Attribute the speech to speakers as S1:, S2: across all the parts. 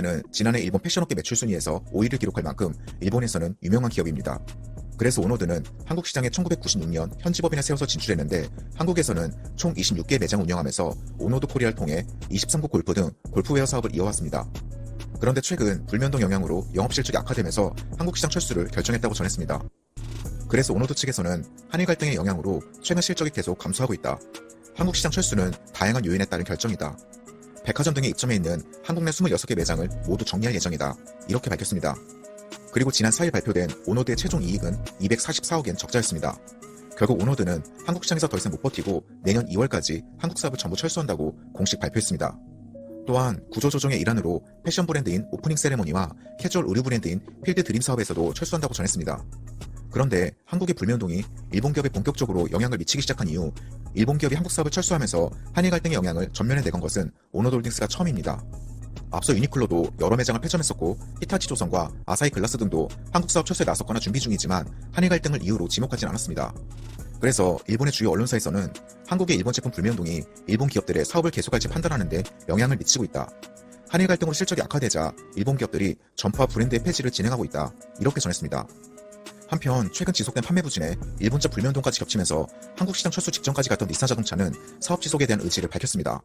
S1: 는 지난해 일본 패션업계 매출 순위에서 5위를 기록할 만큼 일본에서는 유명한 기업입니다. 그래서 오노드는 한국 시장에 1996년 현지 법인을 세워서 진출했는데 한국에서는 총 26개 매장을 운영하면서 오노드 코리아를 통해 23구 골프 등 골프웨어 사업을 이어왔습니다. 그런데 최근 불면동 영향으로 영업실적이 악화되면서 한국 시장 철수를 결정했다고 전했습니다. 그래서 오노드 측에서는 한일 갈등의 영향으로 최근 실적이 계속 감소하고 있다. 한국 시장 철수는 다양한 요인에 따른 결정이다. 백화점 등에 입점해 있는 한국 내 26개 매장을 모두 정리할 예정이다. 이렇게 밝혔습니다. 그리고 지난 4일 발표된 오노드의 최종 이익은 244억엔 적자였습니다. 결국 오노드는 한국 시장에서 더 이상 못 버티고 내년 2월까지 한국 사업을 전부 철수한다고 공식 발표했습니다. 또한 구조조정의 일환으로 패션 브랜드인 오프닝 세레모니와 캐주얼 의류 브랜드인 필드 드림 사업에서도 철수한다고 전했습니다. 그런데 한국의 불면동이 일본 기업에 본격적으로 영향을 미치기 시작한 이후 일본 기업이 한국 사업을 철수하면서 한일 갈등의 영향을 전면에 내건 것은 오노드홀딩스가 처음입니다. 앞서 유니클로도 여러 매장을 폐점했었고 히타치 조선과 아사히 글라스 등도 한국 사업 철수에 나섰거나 준비 중이지만 한일 갈등을 이유로 지목하진 않았습니다. 그래서 일본의 주요 언론사에서는 한국의 일본 제품 불면동이 일본 기업들의 사업을 계속할지 판단하는 데 영향을 미치고 있다. 한일 갈등으로 실적이 악화되자 일본 기업들이 전파 브랜드의 폐지를 진행하고 있다. 이렇게 전했습니다. 한편 최근 지속된 판매 부진에 일본자 불면동까지 겹치면서 한국 시장 철수 직전까지 갔던 닛산 자동차는 사업 지속에 대한 의지를 밝혔습니다.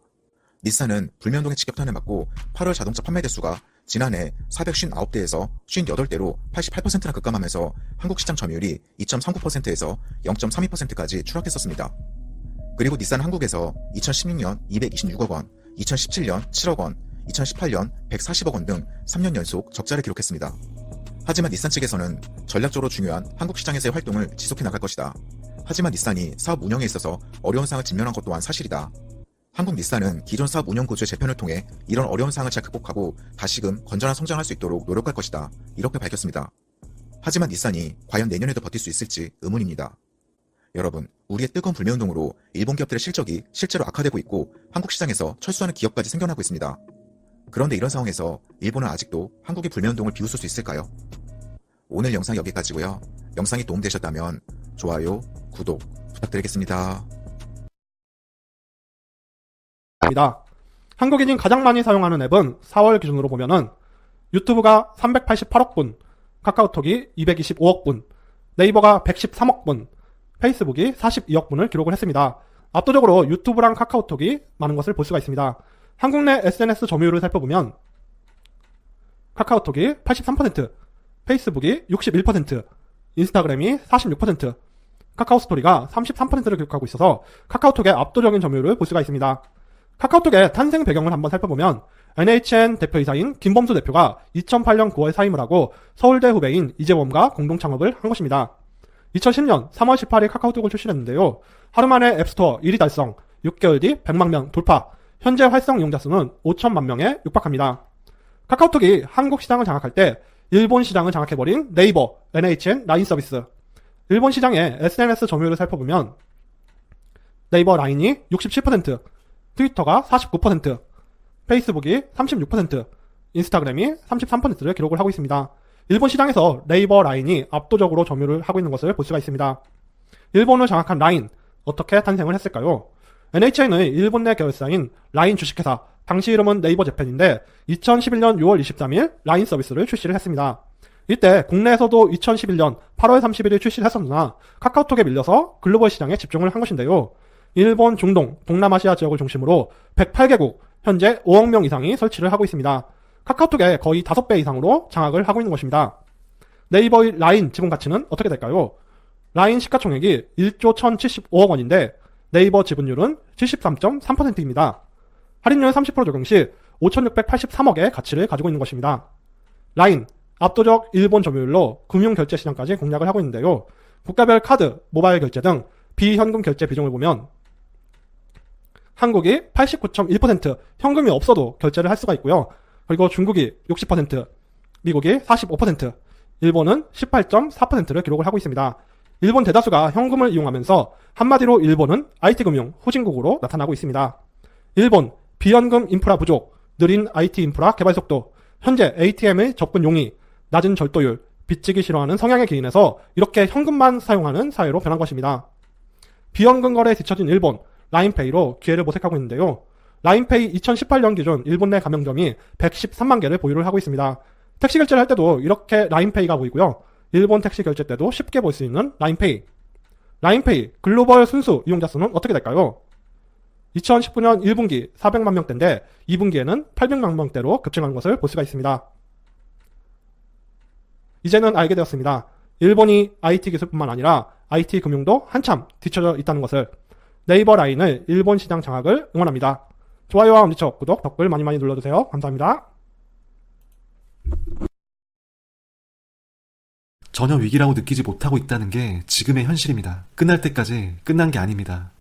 S1: 닛산은 불면동의 직격탄을 맞고 8월 자동차 판매 대수가 지난해 459대에서 58대로 88%나 급감하면서 한국 시장 점유율이 2.39%에서 0.32%까지 추락했었습니다. 그리고 닛산 한국에서 2016년 226억 원, 2017년 7억 원, 2018년 140억 원 등 3년 연속 적자를 기록했습니다. 하지만 닛산 측에서는 전략적으로 중요한 한국 시장에서의 활동을 지속해 나갈 것이다. 하지만 닛산이 사업 운영에 있어서 어려운 상황을 직면한 것 또한 사실이다. 한국 닛산은 기존 사업 운영 구조의 재편을 통해 이런 어려운 상황을 잘 극복하고 다시금 건전한 성장할 수 있도록 노력할 것이다. 이렇게 밝혔습니다. 하지만 닛산이 과연 내년에도 버틸 수 있을지 의문입니다. 여러분, 우리의 뜨거운 불매운동으로 일본 기업들의 실적이 실제로 악화되고 있고 한국 시장에서 철수하는 기업까지 생겨나고 있습니다. 그런데 이런 상황에서 일본은 아직도 한국의 불매운동을 비웃을 수 있을까요? 오늘 영상 여기까지고요. 영상이 도움되셨다면 좋아요, 구독 부탁드리겠습니다.
S2: 한국인이 가장 많이 사용하는 앱은 4월 기준으로 보면은 유튜브가 388억 분, 카카오톡이 225억 분, 네이버가 113억 분, 페이스북이 42억 분을 기록을 했습니다. 압도적으로 유튜브랑 카카오톡이 많은 것을 볼 수가 있습니다. 한국 내 SNS 점유율을 살펴보면 카카오톡이 83%, 페이스북이 61%, 인스타그램이 46%, 카카오스토리가 33%를 기록하고 있어서 카카오톡의 압도적인 점유율을 볼 수가 있습니다. 카카오톡의 탄생 배경을 한번 살펴보면 NHN 대표이사인 김범수 대표가 2008년 9월 사임을 하고 서울대 후배인 이재범과 공동 창업을 한 것입니다. 2010년 3월 18일 카카오톡을 출시했는데요. 하루 만에 앱스토어 1위 달성, 6개월 뒤 100만 명 돌파, 현재 활성 이용자 수는 5천만 명에 육박합니다. 카카오톡이 한국 시장을 장악할 때 일본 시장을 장악해버린 네이버, NHN, 라인 서비스. 일본 시장의 SNS 점유율을 살펴보면 네이버 라인이 67%, 트위터가 49%, 페이스북이 36%, 인스타그램이 33%를 기록을 하고 있습니다. 일본 시장에서 네이버 라인이 압도적으로 점유를 하고 있는 것을 볼 수가 있습니다. 일본을 장악한 라인, 어떻게 탄생을 했을까요? NHN의 일본 내 계열사인 라인 주식회사, 당시 이름은 네이버 재팬인데 2011년 6월 23일 라인 서비스를 출시를 했습니다. 이때 국내에서도 2011년 8월 31일 출시를 했었으나 카카오톡에 밀려서 글로벌 시장에 집중을 한 것인데요. 일본, 중동, 동남아시아 지역을 중심으로 108개국, 현재 5억 명 이상이 설치를 하고 있습니다. 카카오톡의 거의 5배 이상으로 장악을 하고 있는 것입니다. 네이버의 라인 지분 가치는 어떻게 될까요? 라인 시가총액이 1조 1075억 원인데 네이버 지분율은 73.3%입니다. 할인율 30% 적용 시 5,683억의 가치를 가지고 있는 것입니다. 라인, 압도적 일본 점유율로 금융결제 시장까지 공략을 하고 있는데요. 국가별 카드, 모바일 결제 등 비현금 결제 비중을 보면 한국이 89.1% 현금이 없어도 결제를 할 수가 있고요. 그리고 중국이 60%, 미국이 45%, 일본은 18.4%를 기록을 하고 있습니다. 일본 대다수가 현금을 이용하면서 한마디로 일본은 IT금융 후진국으로 나타나고 있습니다. 일본, 비현금 인프라 부족, 느린 IT 인프라 개발 속도, 현재 ATM의 접근 용이, 낮은 절도율, 빚지기 싫어하는 성향에 기인해서 이렇게 현금만 사용하는 사회로 변한 것입니다. 비현금 거래에 뒤처진 일본, 라인페이로 기회를 모색하고 있는데요. 라인페이 2018년 기준 일본 내 가맹점이 113만 개를 보유를 하고 있습니다. 택시 결제를 할 때도 이렇게 라인페이가 보이고요. 일본 택시 결제 때도 쉽게 볼 수 있는 라인페이. 라인페이 글로벌 순수 이용자 수는 어떻게 될까요? 2019년 1분기 400만 명대인데 2분기에는 800만 명대로 급증한 것을 볼 수가 있습니다. 이제는 알게 되었습니다. 일본이 IT 기술뿐만 아니라 IT 금융도 한참 뒤처져 있다는 것을. 네이버 라인을 일본 시장 장악을 응원합니다. 좋아요와 엄지척, 구독, 댓글 많이 눌러주세요. 감사합니다.
S3: 전혀 위기라고 느끼지 못하고 있다는 게 지금의 현실입니다. 끝날 때까지 끝난 게 아닙니다.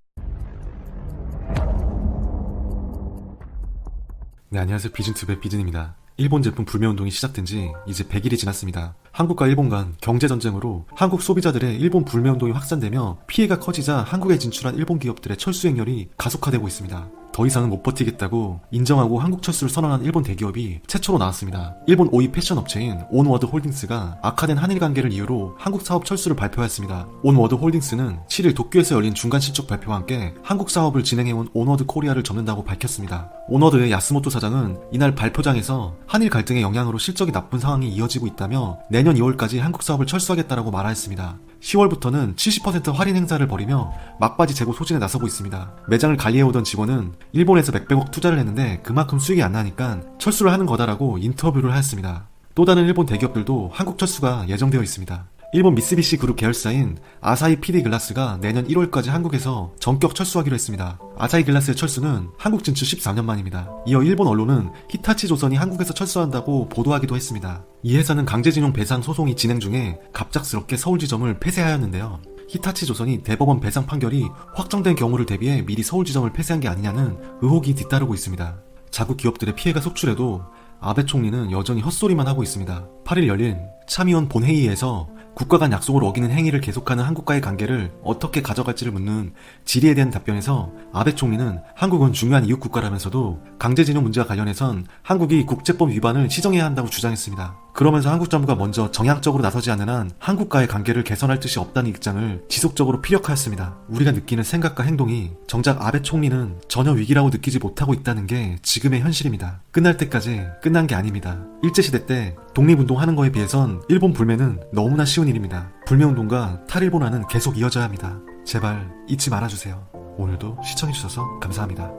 S3: 네, 안녕하세요. 비즌투베 비즌입니다. 일본 제품 불매운동이 시작된 지 이제 100일이 지났습니다. 한국과 일본 간 경제전쟁으로 한국 소비자들의 일본 불매운동이 확산되며 피해가 커지자 한국에 진출한 일본 기업들의 철수 행렬이 가속화되고 있습니다. 더 이상은 못 버티겠다고 인정하고 한국 철수를 선언한 일본 대기업이 최초로 나왔습니다. 일본 5위 패션 업체인 온워드 홀딩스가 악화된 한일 관계를 이유로 한국 사업 철수를 발표하였습니다. 온워드 홀딩스는 7일 도쿄에서 열린 중간 실적 발표와 함께 한국 사업을 진행해온 온워드 코리아를 접는다고 밝혔습니다. 온워드의 야스모토 사장은 이날 발표장에서 한일 갈등의 영향으로 실적이 나쁜 상황이 이어지고 있다며 내년 2월까지 한국 사업을 철수하겠다라고 말하였습니다. 10월부터는 70% 할인 행사를 벌이며 막바지 재고 소진에 나서고 있습니다. 매장을 관리해오던 직원은 일본에서 몇백억 투자를 했는데 그만큼 수익이 안 나니까 철수를 하는 거다라고 인터뷰를 하였습니다. 또 다른 일본 대기업들도 한국 철수가 예정되어 있습니다. 일본 미쓰비시 그룹 계열사인 아사히 PD 글라스가 내년 1월까지 한국에서 전격 철수하기로 했습니다. 아사히 글라스의 철수는 한국 진출 13년 만입니다. 이어 일본 언론은 히타치 조선이 한국에서 철수한다고 보도하기도 했습니다. 이 회사는 강제징용 배상 소송이 진행 중에 갑작스럽게 서울지점을 폐쇄하였는데요. 히타치 조선이 대법원 배상 판결이 확정된 경우를 대비해 미리 서울지점을 폐쇄한 게 아니냐는 의혹이 뒤따르고 있습니다. 자국 기업들의 피해가 속출해도 아베 총리는 여전히 헛소리만 하고 있습니다. 8일 열린 참의원 본회의에서 국가 간 약속을 어기는 행위를 계속하는 한국과의 관계를 어떻게 가져갈지를 묻는 질의에 대한 답변에서 아베 총리는 한국은 중요한 이웃 국가라면서도 강제징용 문제와 관련해선 한국이 국제법 위반을 시정해야 한다고 주장했습니다. 그러면서 한국 정부가 먼저 정향적으로 나서지 않는 한 한국과의 관계를 개선할 뜻이 없다는 입장을 지속적으로 피력하였습니다. 우리가 느끼는 생각과 행동이 정작 아베 총리는 전혀 위기라고 느끼지 못하고 있다는 게 지금의 현실입니다. 끝날 때까지 끝난 게 아닙니다. 일제시대 때 독립운동하는 거에 비해선 일본 불매는 너무나 쉬운 일입니다. 불매운동과 탈일본화는 계속 이어져야 합니다. 제발 잊지 말아주세요. 오늘도 시청해주셔서 감사합니다.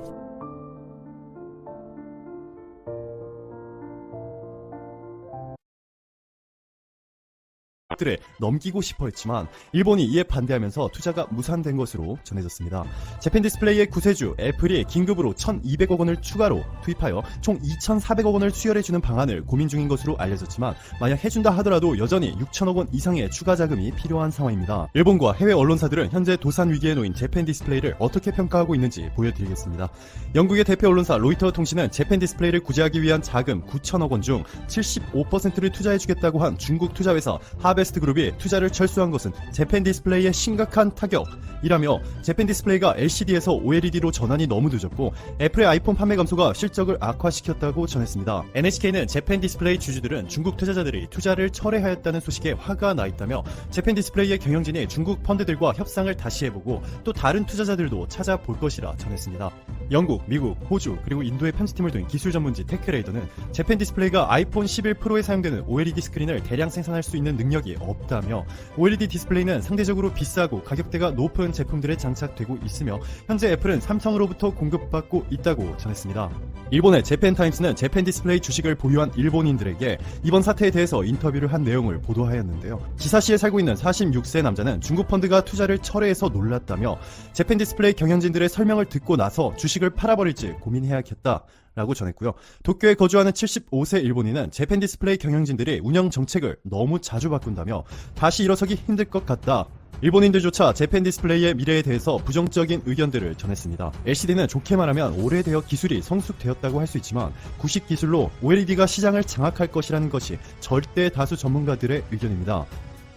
S4: 들에 넘기고 싶어 했지만 일본이 이에 반대하면서 투자가 무산된 것으로 전해졌습니다. 재팬 디스플레이의 구세주 애플이 긴급으로 1,200억 원을 추가로 투입하여 총 2,400억 원을 수혈해주는 방안을 고민 중인 것으로 알려졌지만 만약 해준다 하더라도 여전히 6천억 원 이상의 추가 자금이 필요한 상황입니다. 일본과 해외 언론사들은 현재 도산 위기에 놓인 재팬 디스플레이를 어떻게 평가하고 있는지 보여드리겠습니다. 영국의 대표 언론사 로이터 통신은 재팬 디스플레이를 구제하기 위한 자금 9천억 원 중 75%를 투자해주겠다고 한 중국 투자회사 하베스트 그룹이 투자를 철수한 것은 재팬 디스플레이의 심각한 타격이라며 재팬 디스플레이가 LCD에서 OLED로 전환이 너무 늦었고 애플의 아이폰 판매 감소가 실적을 악화시켰다고 전했습니다. NHK는 재팬 디스플레이 주주들은 중국 투자자들이 투자를 철회하였다는 소식에 화가 나 있다며 재팬 디스플레이의 경영진이 중국 펀드들과 협상을 다시 해보고 또 다른 투자자들도 찾아볼 것이라 전했습니다. 영국, 미국, 호주 그리고 인도의 편집팀을 둔 기술 전문지 테크레이더는 재팬 디스플레이가 아이폰 11 프로에 사용되는 OLED 스크린을 대량 생산할 수 있는 능력이 없다며 OLED 디스플레이는 상대적으로 비싸고 가격대가 높은 제품들에 장착되고 있으며 현재 애플은 삼성으로부터 공급받고 있다고 전했습니다. 일본의 재팬타임스는 재팬 디스플레이 주식을 보유한 일본인들에게 이번 사태에 대해서 인터뷰를 한 내용을 보도하였는데요. 기사시에 살고 있는 46세 남자는 중국 펀드가 투자를 철회해서 놀랐다며 재팬 디스플레이 경영진들의 설명을 듣고 나서 주식을 팔아버릴지 고민해야겠다 라고 전했고요. 도쿄에 거주하는 75세 일본인은 재팬 디스플레이 경영진들이 운영 정책을 너무 자주 바꾼다며 다시 일어서기 힘들 것 같다. 일본인들조차 재팬 디스플레이의 미래에 대해서 부정적인 의견들을 전했습니다. LCD는 좋게 말하면 오래되어 기술이 성숙되었다고 할 수 있지만 구식 기술로 OLED가 시장을 장악할 것이라는 것이 절대 다수 전문가들의 의견입니다.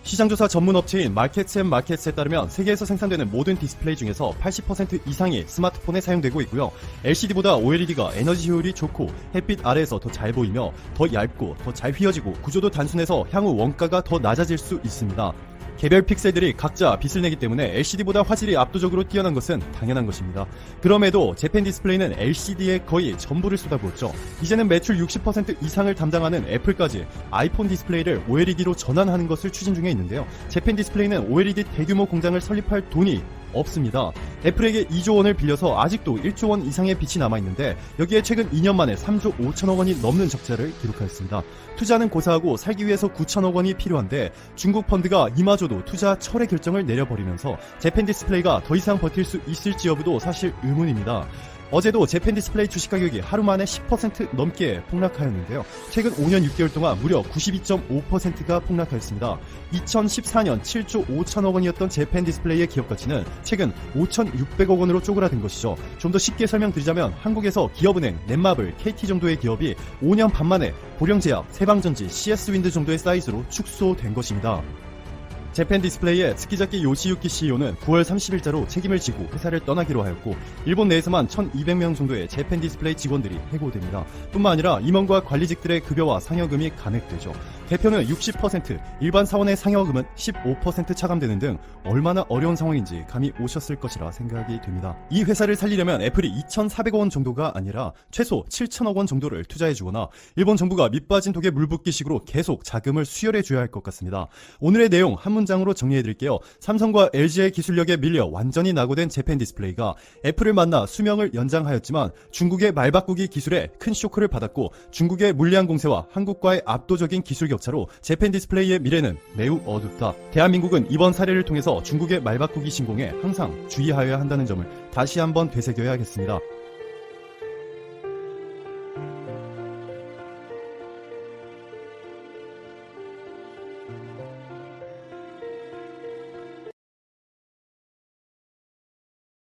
S4: 시장조사 전문업체인 마켓앤마켓에 따르면 세계에서 생산되는 모든 디스플레이 중에서 80% 이상이 스마트폰에 사용되고 있고요. LCD보다 OLED가 에너지 효율이 좋고 햇빛 아래에서 더 잘 보이며 더 얇고 더 잘 휘어지고 구조도 단순해서 향후 원가가 더 낮아질 수 있습니다. 개별 픽셀들이 각자 빛을 내기 때문에 LCD보다 화질이 압도적으로 뛰어난 것은 당연한 것입니다. 그럼에도 재팬 디스플레이는 LCD에 거의 전부를 쏟아부었죠. 이제는 매출 60% 이상을 담당하는 애플까지 아이폰 디스플레이를 OLED로 전환하는 것을 추진 중에 있는데요. 재팬 디스플레이는 OLED 대규모 공장을 설립할 돈이 없습니다. 애플에게 2조 원을 빌려서 아직도 1조 원 이상의 빚이 남아있는데 여기에 최근 2년 만에 3조 5천억 원이 넘는 적자를 기록하였습니다. 투자는 고사하고 살기 위해서 9천억 원이 필요한데 중국 펀드가 이마저도 투자 철회 결정을 내려버리면서 재팬 디스플레이가 더 이상 버틸 수 있을지 여부도 사실 의문입니다. 어제도 재팬 디스플레이 주식 가격이 하루 만에 10% 넘게 폭락하였는데요. 최근 5년 6개월 동안 무려 92.5%가 폭락하였습니다. 2014년 7조 5천억 원이었던 재팬 디스플레이의 기업 가치는 최근 5,600억 원으로 쪼그라든 것이죠. 좀 더 쉽게 설명드리자면 한국에서 기업은행, 넷마블, KT 정도의 기업이 5년 반 만에 보령제약, 세방전지, CS윈드 정도의 사이즈로 축소된 것입니다. 재팬 디스플레이의 스키자키 요시유키 CEO는 9월 30일자로 책임을 지고 회사를 떠나기로 하였고 일본 내에서만 1200명 정도의 재팬 디스플레이 직원들이 해고됩니다. 뿐만 아니라 임원과 관리직들의 급여와 상여금이 감액되죠. 대표는 60%, 일반 사원의 상여금은 15% 차감되는 등 얼마나 어려운 상황인지 감이 오셨을 것이라 생각이 됩니다. 이 회사를 살리려면 애플이 2,400억 원 정도가 아니라 최소 7천억 원 정도를 투자해주거나 일본 정부가 밑빠진 독에 물 붓기식으로 계속 자금을 수혈해줘야 할 것 같습니다. 오늘의 내용 한 문장으로 정리해드릴게요. 삼성과 LG의 기술력에 밀려 완전히 낙오된 재팬 디스플레이가 애플을 만나 수명을 연장하였지만 중국의 말바꾸기 기술에 큰 쇼크를 받았고 중국의 물리학 공세와 한국과의 압도적인 기술 격차로 재팬 디스플레이의 미래는 매우 어둡다. 대한민국은 이번 사례를 통해서 중국의 말바꾸기 신공에 항상 주의하여야 한다는 점을 다시 한번 되새겨야겠습니다.